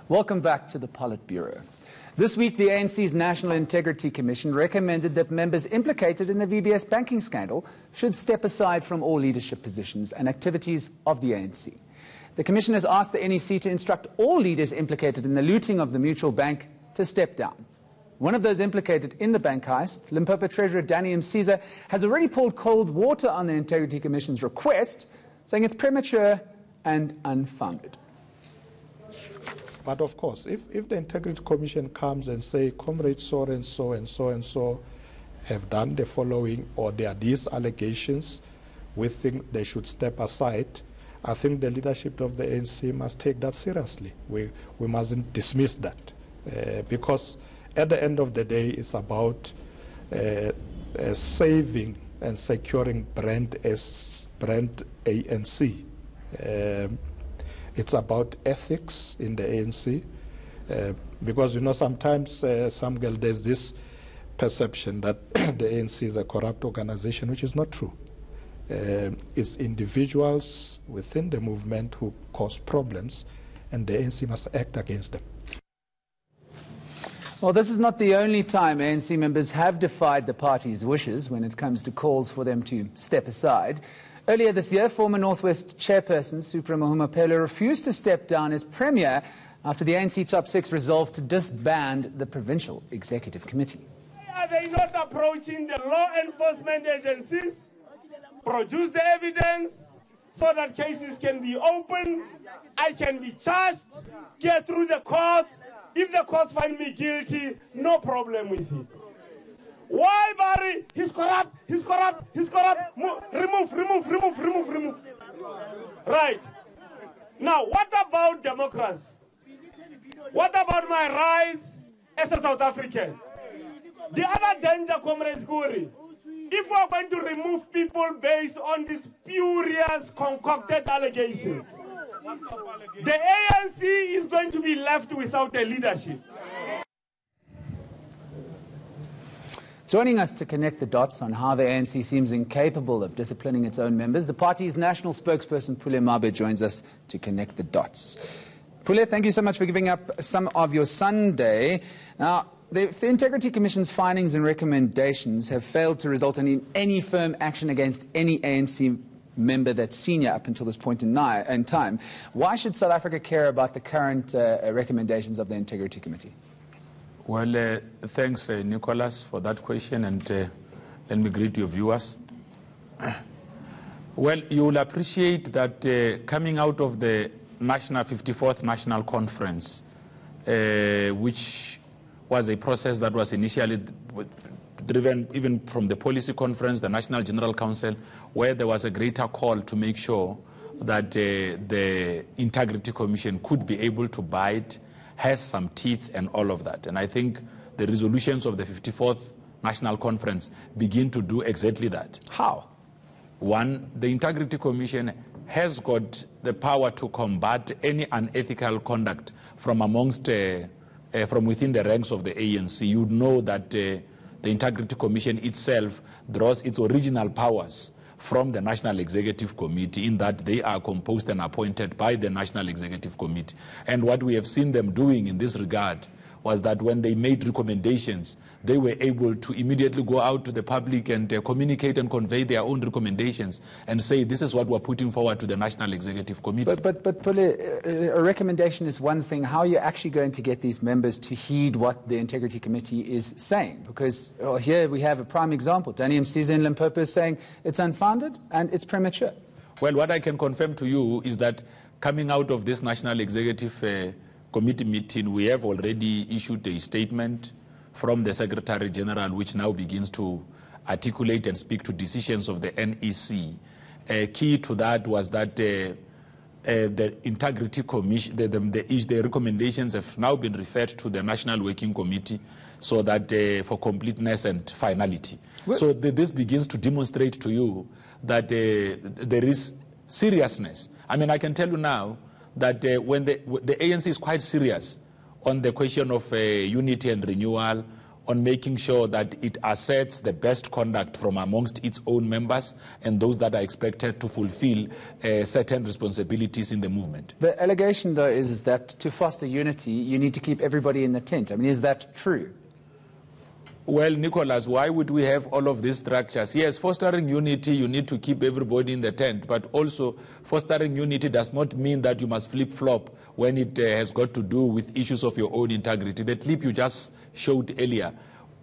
Welcome back to the PolitBureau. This week, the ANC's National Integrity Commission recommended that members implicated in the VBS banking scandal should step aside from all leadership positions and activities of the ANC. The Commission has asked the NEC to instruct all leaders implicated in the looting of the Mutual Bank to step down. One of those implicated in the bank heist, Limpopo Treasurer Danny Msiza, has already poured cold water on the Integrity Commission's request, saying it's premature and unfounded. But of course, if the Integrity Commission comes and say, comrades so and so and so and so have done the following, or there are these allegations, we think they should step aside, I think the leadership of the ANC must take that seriously. We mustn't dismiss that, because at the end of the day, it's about saving and securing brand ANC. It's about ethics in the ANC, because, you know, sometimes, Samuel, there's this perception that the ANC is a corrupt organization, which is not true. It's individuals within the movement who cause problems, and the ANC must act against them. Well, this is not the only time ANC members have defied the party's wishes when it comes to calls for them to step aside. Earlier this year, former Northwest chairperson Supra Mahumapelo refused to step down as premier after the ANC Top 6 resolved to disband the Provincial Executive Committee. Why are they not approaching the law enforcement agencies, produce the evidence so that cases can be opened, I can be charged, get through the courts. If the courts find me guilty, no problem with it. Why, Barry? He's corrupt, he's corrupt, he's corrupt. Remove. Right. Now, what about democracy? What about my rights as a South African? The other danger, Comrade Guri, if we're going to remove people based on these spurious, concocted allegations, the ANC is going to be left without a leadership. Joining us to connect the dots on how the ANC seems incapable of disciplining its own members, the party's national spokesperson, Pule Mabe, joins us to connect the dots. Pule, thank you so much for giving up some of your Sunday. Now, the Integrity Commission's findings and recommendations have failed to result in any firm action against any ANC member that's senior up until this point in time. Why should South Africa care about the current recommendations of the Integrity Committee? Well, thanks, Nicholas, for that question, and let me greet your viewers. Well, you will appreciate that coming out of the 54th National Conference, which was a process that was initially driven even from the policy conference, the National General Council, where there was a greater call to make sure that the Integrity Commission could be able to bite, has some teeth and all of that. And I think the resolutions of the 54th National Conference begin to do exactly that. How? One, the Integrity Commission has got the power to combat any unethical conduct from amongst, from within the ranks of the ANC. You know that the Integrity Commission itself draws its original powers from the National Executive Committee, in that they are composed and appointed by the National Executive Committee. And what we have seen them doing in this regard was that when they made recommendations, they were able to immediately go out to the public and communicate and convey their own recommendations and say, this is what we're putting forward to the National Executive Committee. But Pule, a recommendation is one thing. How are you actually going to get these members to heed what the Integrity Committee is saying? Because here we have a prime example. Danny Msiza in Limpopo is saying it's unfounded and it's premature. Well, what I can confirm to you is that coming out of this National Executive Committee meeting, we have already issued a statement from the Secretary General, which now begins to articulate and speak to decisions of the NEC. Key to that was that the Integrity Commission, the recommendations have now been referred to the National Working Committee, so that for completeness and finality. Well, so this begins to demonstrate to you that there is seriousness. I mean, I can tell you now that when the ANC is quite serious on the question of unity and renewal, on making sure that it asserts the best conduct from amongst its own members and those that are expected to fulfill certain responsibilities in the movement. The allegation, though, is that to foster unity, you need to keep everybody in the tent. I mean, is that true? Well, Nicholas, why would we have all of these structures? Yes, fostering unity, you need to keep everybody in the tent, but also fostering unity does not mean that you must flip-flop when it has got to do with issues of your own integrity. The clip you just showed earlier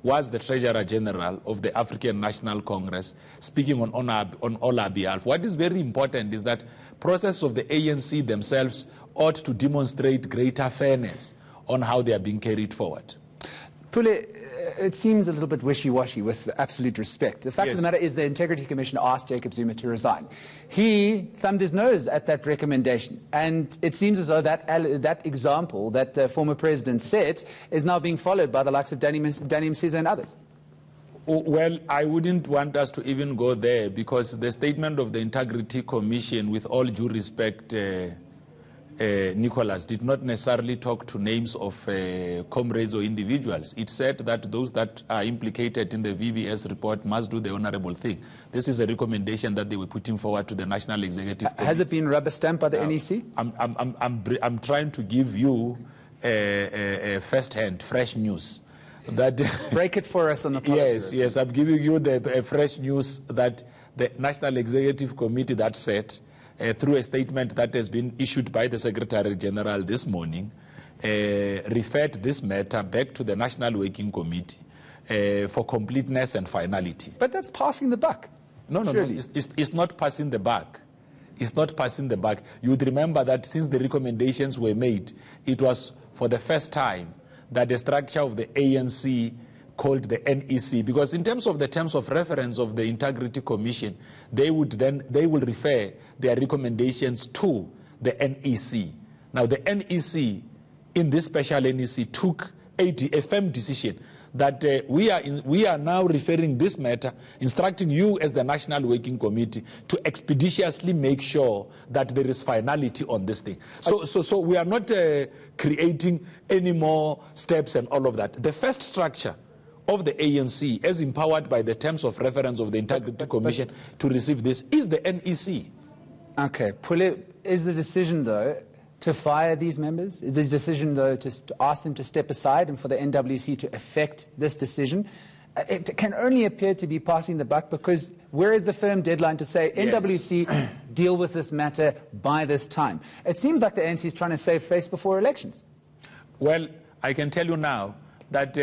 was the Treasurer General of the African National Congress speaking on all our behalf. What is very important is that process of the ANC themselves ought to demonstrate greater fairness on how they are being carried forward. Pule, it seems a little bit wishy-washy, with absolute respect. The fact of the matter is the Integrity Commission asked Jacob Zuma to resign. He thumbed his nose at that recommendation, and it seems as though that example that the former president set is now being followed by the likes of Danny Msiza and others. Well, I wouldn't want us to even go there, because the statement of the Integrity Commission, with all due respect, Nicholas, did not necessarily talk to names of comrades or individuals. It said that those that are implicated in the VBS report must do the honorable thing. This is a recommendation that they were putting forward to the National Executive Committee. Has it been rubber stamped by the NEC? I'm trying to give you first-hand, fresh news. That break it for us on the PolitBureau. Yes, I'm giving you the fresh news that the National Executive Committee that said, through a statement that has been issued by the Secretary General this morning, referred this matter back to the National Working Committee for completeness and finality. But that's passing the buck. No, it's not passing the buck. It's not passing the buck. You would remember that since the recommendations were made, it was for the first time that the structure of the ANC called the NEC, because in terms of the terms of reference of the Integrity Commission, they will refer their recommendations to the NEC. Now, the NEC, in this special NEC, took a firm decision that we are now referring this matter, instructing you as the National Working Committee to expeditiously make sure that there is finality on this thing. So we are not creating any more steps and all of that. The first structure of the ANC, as empowered by the terms of reference of the Integrity Commission to receive this, is the NEC. Okay. Pule, is the decision, though, to fire these members? Is the decision, though, to ask them to step aside and for the NWC to effect this decision? It can only appear to be passing the buck, because where is the firm deadline to say, NWC, deal with this matter by this time? It seems like the ANC is trying to save face before elections. Well, I can tell you now that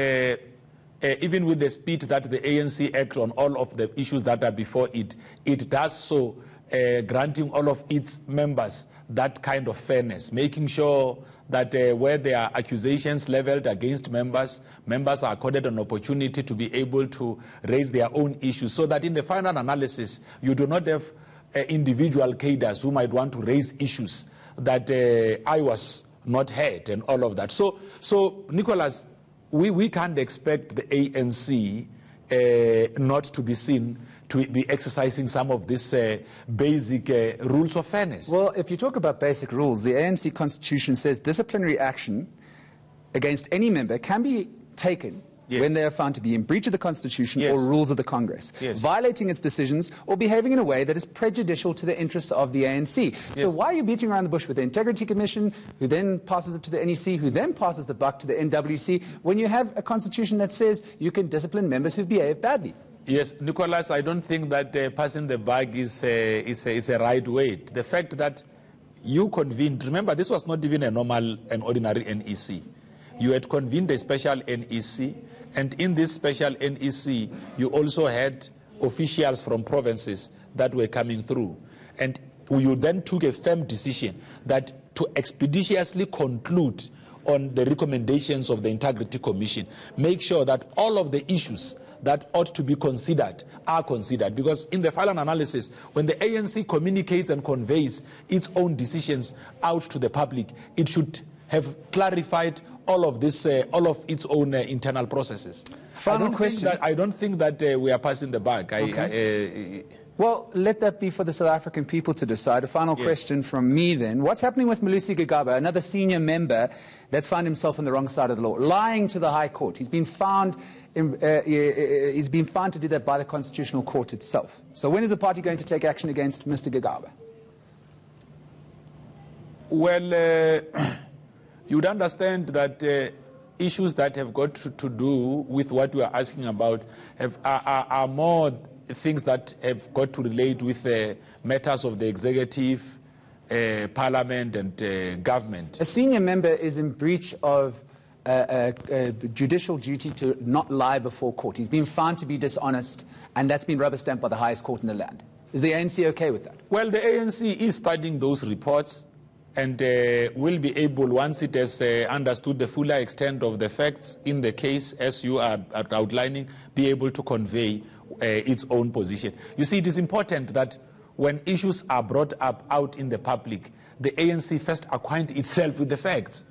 even with the speed that the ANC acts on all of the issues that are before it, it does so granting all of its members that kind of fairness, making sure that where there are accusations leveled against members, members are accorded an opportunity to be able to raise their own issues, so that in the final analysis, you do not have individual cadres who might want to raise issues that I was not heard and all of that. So Nicholas, we can't expect the ANC not to be seen to be exercising some of these basic rules of fairness. Well, if you talk about basic rules, the ANC Constitution says disciplinary action against any member can be taken when they are found to be in breach of the Constitution or rules of the Congress, violating its decisions or behaving in a way that is prejudicial to the interests of the ANC. So why are you beating around the bush with the Integrity Commission, who then passes it to the NEC, who then passes the buck to the NWC, when you have a Constitution that says you can discipline members who behave badly? Yes, Nicholas, I don't think that passing the buck is a right way. The fact that you convened, remember, this was not even an ordinary NEC. You had convened a special NEC, and in this special NEC, you also had officials from provinces that were coming through. And you then took a firm decision that to expeditiously conclude on the recommendations of the Integrity Commission, make sure that all of the issues that ought to be considered are considered. Because in the final analysis, when the ANC communicates and conveys its own decisions out to the public, it should have clarified all of this, all of its own internal processes. Final question. I don't think that we are passing the buck. Well, let that be for the South African people to decide. A final question from me then. What's happening with Malusi Gigaba, another senior member that's found himself on the wrong side of the law, lying to the High Court? He's been found he's been found to do that by the Constitutional Court itself. So when is the party going to take action against Mr. Gigaba? Well, you would understand that issues that have got to do with what we are asking about are more things that have got to relate with matters of the executive, parliament and government. A senior member is in breach of judicial duty to not lie before court. He's been found to be dishonest, and that's been rubber-stamped by the highest court in the land. Is the ANC okay with that? Well, the ANC is studying those reports and will be able, once it has understood the fuller extent of the facts in the case, as you are outlining, be able to convey its own position. You see, it is important that when issues are brought up out in the public, the ANC first acquaint itself with the facts.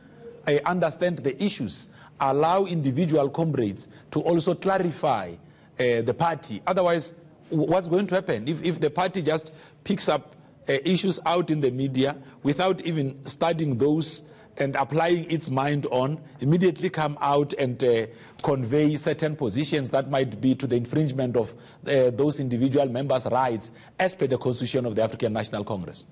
Understand the issues, allow individual comrades to also clarify the party. Otherwise, what's going to happen? If the party just picks up issues out in the media without even studying those and applying its mind on, immediately come out and convey certain positions that might be to the infringement of those individual members' rights as per the Constitution of the African National Congress.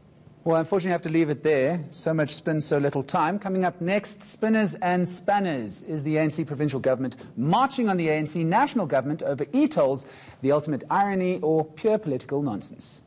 Well, unfortunately, I have to leave it there. So much spin, so little time. Coming up next, spinners and spanners. Is the ANC provincial government marching on the ANC national government over e-tolls, the ultimate irony or pure political nonsense?